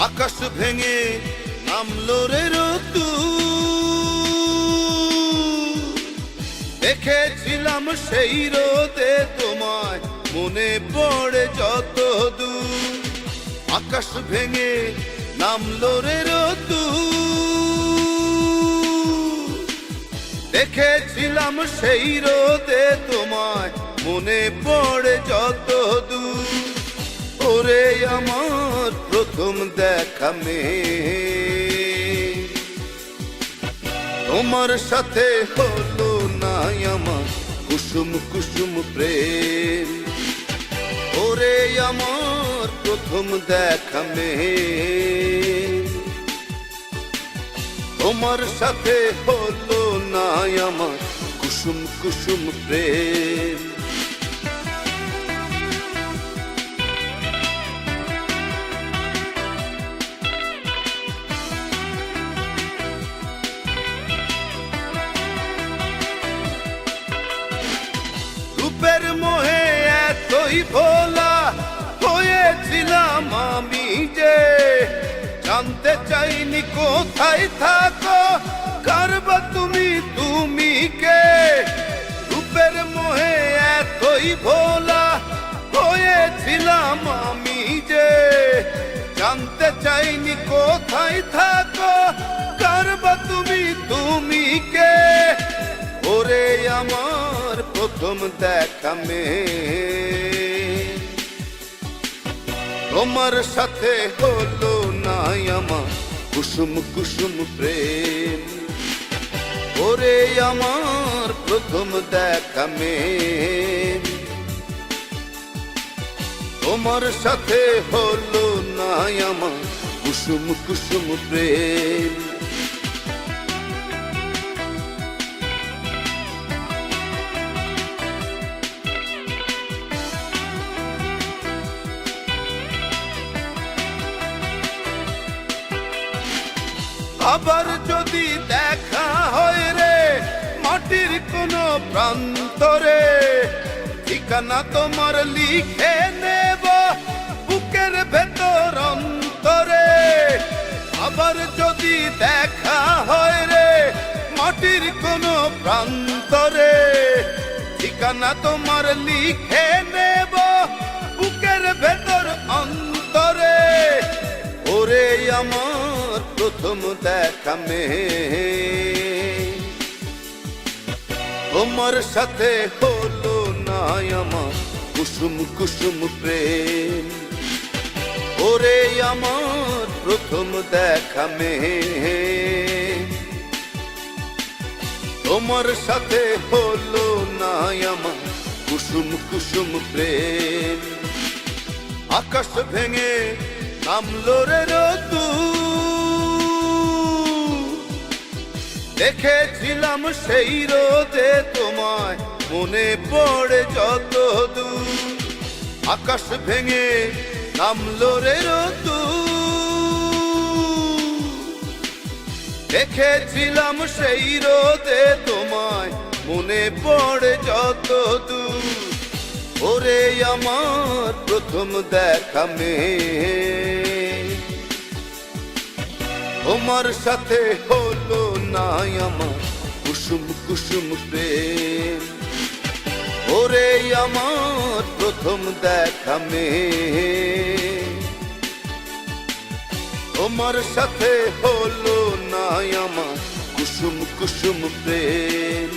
আকাশ ভেঙে নামলো রে দেখেছিলাম সেই রোদে তোমায়, মনে পড়ে যত দূর। আকাশ ভেঙে নামলো রে দেখেছিলাম সেই রোদে তোমায়, মনে পড়ে যত দূর। ওরে আমার প্রথম দেখা মেয়ে, তোমার সাথে হলো না আমার কুসুম কুসুম প্রেম। ওরে আমার প্রথম দেখা মেয়ে, তোমার সাথে হলো না আমার কুসুম কুসুম প্রেম। রূপের মোহে এতই ভোলা হয়েছিলাম আমি যে, জানতে চাইনি কোথায় থাকো, কারবা তুমি তুমি কে। রূপের মোহে এতই ভোলা হয়েছিলাম আমি যে, জানতে চাইনি কোথায় থাকো, কারবা তুমি তুমি কে। ওরে আমার প্রথম দেখা মেয়ে, তোমার সাথে হলো না আমার কুসুম কুসুম প্রেম। ওরে আমার প্রথম দেখা মেয়ে, তোমার সাথে হলো না আমার কুসুম কুসুম প্রেম। আবার যদি দেখা হয় রে মাটির কোনো প্রান্তরে, ঠিকানা তোমার লিখে নেব বুকের ভেতর অন্তরে। আবার যদি দেখা হয় রে মাটির কোনো প্রান্তরে, ঠিকানা তোমার লিখে নেব বুকের ভেতর অন্তরে। ওরে আমার প্রথম দেখা মেয়ে, তোমার সাথে হলো না আমার কুসুম কুসুম প্রেম। ওরে আমার প্রথম দেখা মেয়ে, তোমার সাথে হলো না আমার কুসুম কুসুম প্রেম। আকাশ ভেঙে নামলো রে দেখেছিলাম সেই রোদে তোমায়, মনে পড়ে যত দূর। আকাশ ভেঙে নামলো রে দেখেছিলাম সেই রোদে তোমায়, মনে পড়ে যত দূর। ওরে আমার প্রথম দেখা মেয়ে, তোমার সাথে হলো না আমার কুসুম কুসুম প্রেম। ওরে আমার প্রথম দেখা মেয়ে, তোমার সাথে হলো না আমার কুসুম কুসুম প্রেম।